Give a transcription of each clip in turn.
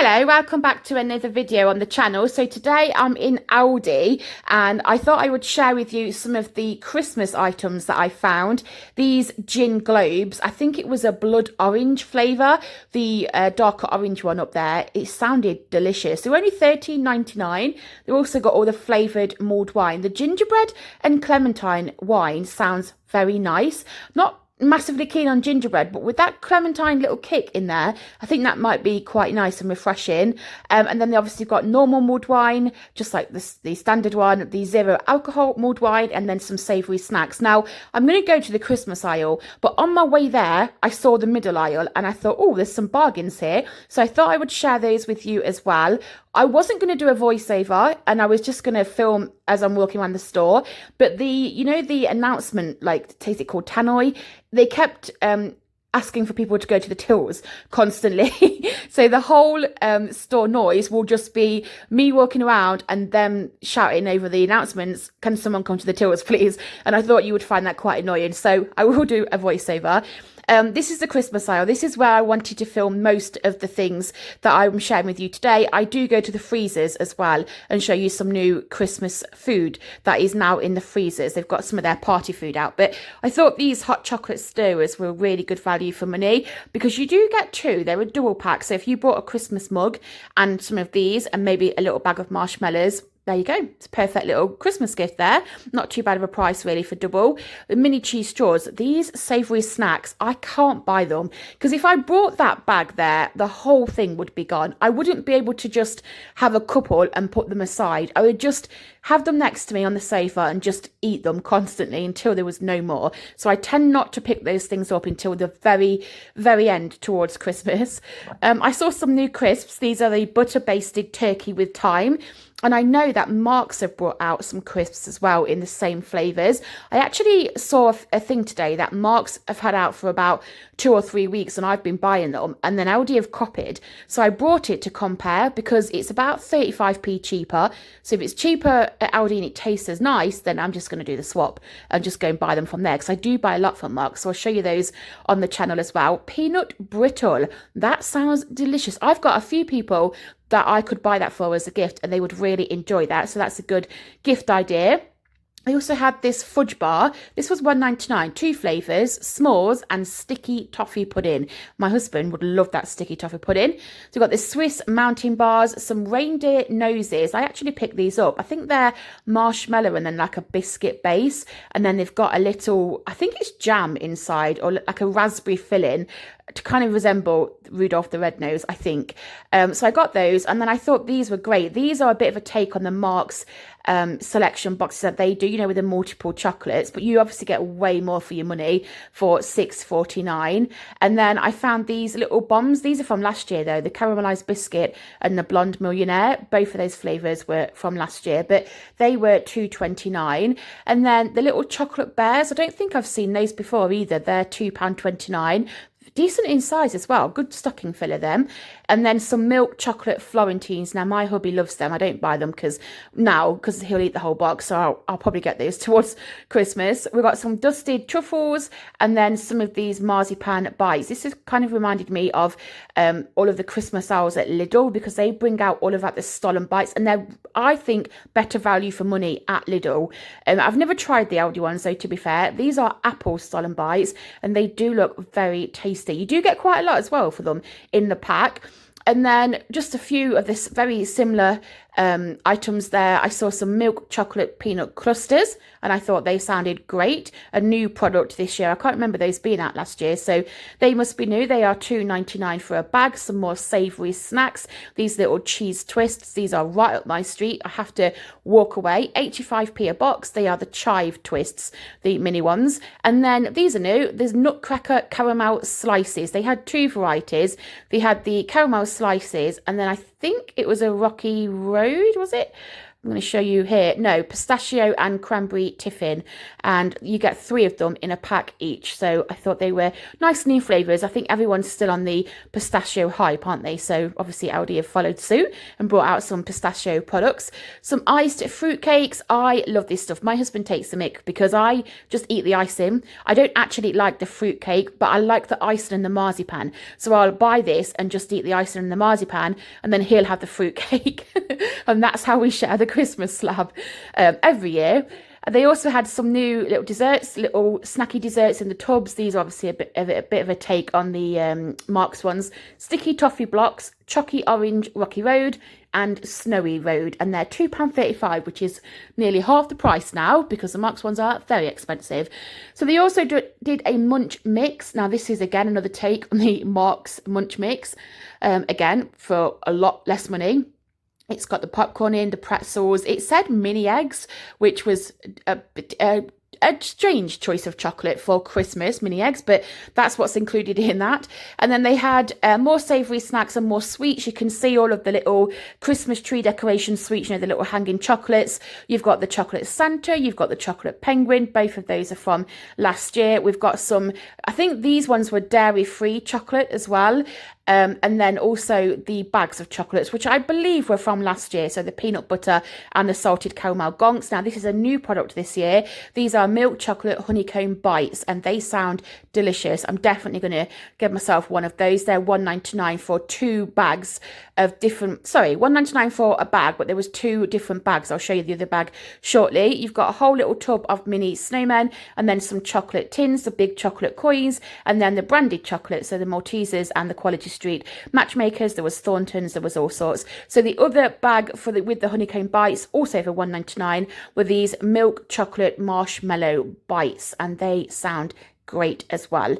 Hello, welcome back to another video on the channel. So today I'm in Aldi and I thought I would share with you some of the Christmas items that I found. These gin globes, I think it was a blood orange flavour, the darker orange one up there. It sounded delicious. They were only $13.99. They've also got all the flavoured mulled wine. The gingerbread and clementine wine sounds very nice. Not massively keen on gingerbread, but with that clementine little kick in there, I think that might be quite nice and refreshing. And then they obviously got normal mulled wine, just like the standard one, the zero alcohol mulled wine, and then some savoury snacks. Now, I'm going to go to the Christmas aisle, but on my way there, I saw the middle aisle and I thought, oh, there's some bargains here. So I thought I would share those with you as well. I wasn't going to do a voiceover and I was just going to film as I'm walking around the store. But the announcement, like, is it called Tannoy? They kept asking for people to go to the tills constantly. So the whole store noise will just be me walking around and them shouting over the announcements, can someone come to the tills, please? And I thought you would find that quite annoying. So I will do a voiceover. This is the Christmas aisle. This is where I wanted to film most of the things that I'm sharing with you today. I do go to the freezers as well and show you some new Christmas food that is now in the freezers. They've got some of their party food out, but I thought these hot chocolate stirrers were really good value for money because you do get two. They're a double pack. So if you bought a Christmas mug and some of these and maybe a little bag of marshmallows, there you go. It's a perfect little Christmas gift there. Not too bad of a price really for double. The mini cheese straws, these savoury snacks, I can't buy them because if I brought that bag there, the whole thing would be gone. I wouldn't be able to just have a couple and put them aside. I would just have them next to me on the sofa and just eat them constantly until there was no more. So I tend not to pick those things up until the very, very end towards Christmas. I saw some new crisps. These are the butter basted turkey with thyme. And I know that Marks have brought out some crisps as well in the same flavours. I actually saw a thing today that Marks have had out for about 2 or 3 weeks and I've been buying them. And then Aldi have copied. So I brought it to compare because it's about 35p cheaper. So if it's cheaper at Aldi and it tastes as nice, then I'm just going to do the swap and just go and buy them from there. Because I do buy a lot from Marks. So I'll show you those on the channel as well. Peanut brittle. That sounds delicious. I've got a few people that I could buy that for as a gift and they would really enjoy that. So that's a good gift idea. I also had this fudge bar. This was $1.99, 2 flavours, s'mores and sticky toffee pudding. My husband would love that sticky toffee pudding. So we've got the Swiss mountain bars, some reindeer noses. I actually picked these up. I think they're marshmallow and then like a biscuit base. And then they've got a little, I think it's jam inside or like a raspberry filling to kind of resemble Rudolph the Red-Nosed, I think. So I got those and then I thought these were great. These are a bit of a take on the Marks selection boxes that they do, with the multiple chocolates, but you obviously get way more for your money for $6.49. And then I found these little bombs. These are from last year though, the caramelized biscuit and the blonde millionaire. Both of those flavors were from last year, but they were $2.29. And then the little chocolate bears, I don't think I've seen those before either. They're £2.29. Decent in size as well, good stocking filler them. And then some milk chocolate Florentines. Now my hubby loves them. I don't buy them because he'll eat the whole box, so I'll probably get those towards Christmas. We've got some dusted truffles and then some of these marzipan bites. This has kind of reminded me of all of the Christmas hours at Lidl because they bring out all of that, the Stollen bites, and they're, I think, better value for money at Lidl. I've never tried the Aldi ones though, to be fair. These are apple Stollen bites and they do look very tasty. You do get quite a lot as well for them in the pack. And then just a few of this very similar items there. I saw some milk chocolate peanut clusters and I thought they sounded great. A new product this year. I can't remember those being out last year, so they must be new. They are $2.99 for a bag. Some more savoury snacks. These little cheese twists. These are right up my street. I have to walk away. 85p a box. They are the chive twists, the mini ones. And then these are new. There's nutcracker caramel slices. They had 2 varieties. They had the caramel slices and then I think it was a rocky road, was it? I'm going to show you here. No, pistachio and cranberry tiffin. And you get 3 of them in a pack each. So I thought they were nice new flavours. I think everyone's still on the pistachio hype, aren't they? So obviously Aldi have followed suit and brought out some pistachio products. Some iced fruit cakes. I love this stuff. My husband takes the mick because I just eat the icing. I don't actually like the fruit cake, but I like the icing and the marzipan. So I'll buy this and just eat the icing and the marzipan, and then he'll have the fruit cake. And that's how we share the Christmas slab every year. They also had some new little desserts, little snacky desserts in the tubs. These are obviously a bit of a take on the Marks ones. Sticky toffee blocks, chalky orange Rocky Road, and Snowy Road. And they're £2.35, which is nearly half the price now because the Marks ones are very expensive. So they also did a munch mix. Now this is again another take on the Marks munch mix. Again, for a lot less money. It's got the popcorn in, the pretzels. It said mini eggs, which was a strange choice of chocolate for Christmas, mini eggs, but that's what's included in that. And then they had more savoury snacks and more sweets. You can see all of the little Christmas tree decoration sweets, you know, the little hanging chocolates. You've got the chocolate Santa, you've got the chocolate penguin. Both of those are from last year. We've got some, I think these ones were dairy-free chocolate as well. And then also the bags of chocolates, which I believe were from last year. So the peanut butter and the salted caramel gonks. Now, this is a new product this year. These are milk chocolate honeycomb bites, and they sound delicious. I'm definitely going to get myself one of those. They're £1.99 for 2 bags of different, sorry, £1.99 for a bag, but there was 2 different bags. I'll show you the other bag shortly. You've got a whole little tub of mini snowmen, and then some chocolate tins, the big chocolate coins, and then the branded chocolate, so the Maltesers and the Quality Street Matchmakers. There was Thorntons, there was all sorts. So the other bag for with the honeycomb bites, also for £1.99, were these milk chocolate marshmallow bites, and they sound great as well.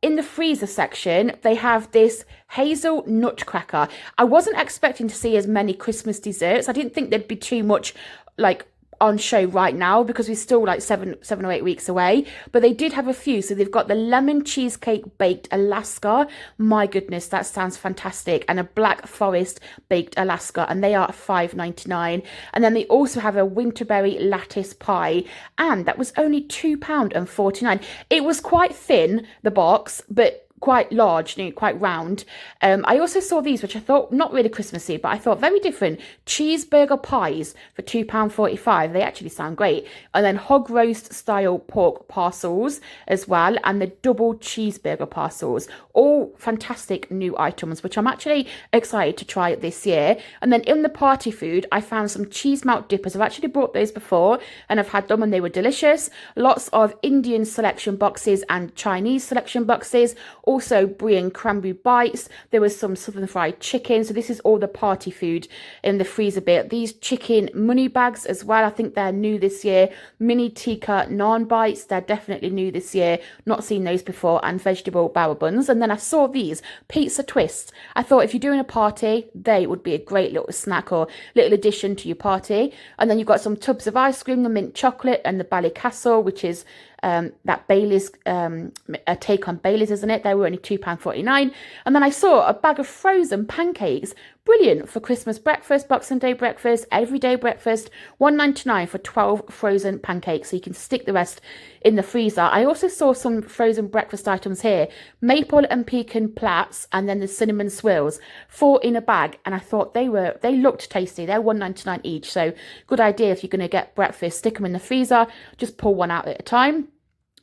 In the freezer section, they have this hazel nutcracker. I wasn't expecting to see as many Christmas desserts. I didn't think there'd be too much like on show right now because we're still like seven or 8 weeks away, but they did have a few. So they've got the lemon cheesecake baked Alaska. My goodness, that sounds fantastic. And a black forest baked Alaska, and they are £5.99. And then they also have a winterberry lattice pie, and that was only £2.49. It was quite thin, the box, but quite large, you know, quite round. I also saw these, which I thought not really Christmassy, but I thought very different. Cheeseburger pies for £2.45. They actually sound great. And then hog roast style pork parcels as well, and the double cheeseburger parcels. All fantastic new items, which I'm actually excited to try this year. And then in the party food, I found some cheese melt dippers. I've actually bought those before and I've had them and they were delicious. Lots of Indian selection boxes and Chinese selection boxes. Also brie and cranberry bites. There was some southern fried chicken. So this is all the party food in the freezer bit. These chicken money bags as well. I think they're new this year. Mini tikka naan bites. They're definitely new this year. Not seen those before. And vegetable bower buns. And then I saw these pizza twists. I thought if you're doing a party, they would be a great little snack or little addition to your party. And then you've got some tubs of ice cream, the mint chocolate and the Ballycastle, which is that Bailey's, a take on Bailey's, isn't it? They were only £2.49. And then I saw a bag of frozen pancakes. Brilliant for Christmas breakfast, Boxing Day breakfast, everyday breakfast. £1.99 for 12 frozen pancakes. So you can stick the rest in the freezer. I also saw some frozen breakfast items here. Maple and pecan plats, and then the cinnamon swirls. 4 in a bag. And I thought they looked tasty. They're £1.99 each. So good idea if you're going to get breakfast. Stick them in the freezer. Just pull one out at a time.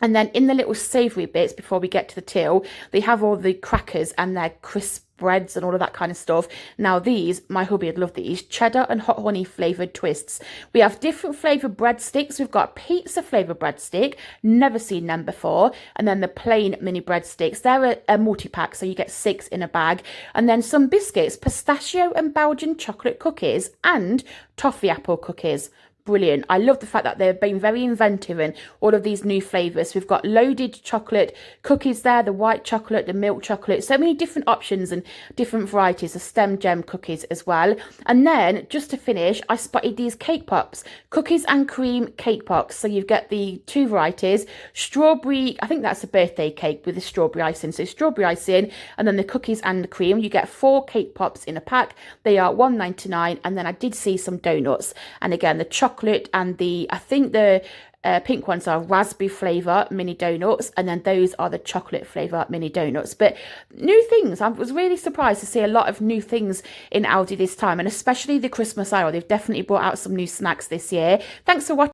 And then in the little savoury bits, before we get to the till, they have all the crackers and their crisp breads and all of that kind of stuff. Now these, my hubby would love these, cheddar and hot honey flavoured twists. We have different flavoured breadsticks. We've got pizza flavoured breadstick, never seen them before. And then the plain mini breadsticks. They're a multi-pack, so you get 6 in a bag. And then some biscuits, pistachio and Belgian chocolate cookies and toffee apple cookies. brilliant. I love the fact that they've been very inventive in all of these new flavours. We've got loaded chocolate cookies there, the white chocolate, the milk chocolate, so many different options and different varieties of stem gem cookies as well. And then just to finish, I spotted these cake pops, cookies and cream cake pops. So you've got the two varieties, strawberry, I think that's a birthday cake with the strawberry icing. So strawberry icing and then the cookies and the cream. You get 4 cake pops in a pack. They are $1.99. And then I did see some donuts. And again, the chocolate and I think the pink ones are raspberry flavour mini donuts, and then those are the chocolate flavour mini donuts. But new things, I was really surprised to see a lot of new things in Aldi this time, and especially the Christmas aisle. They've definitely brought out some new snacks this year. Thanks for watching.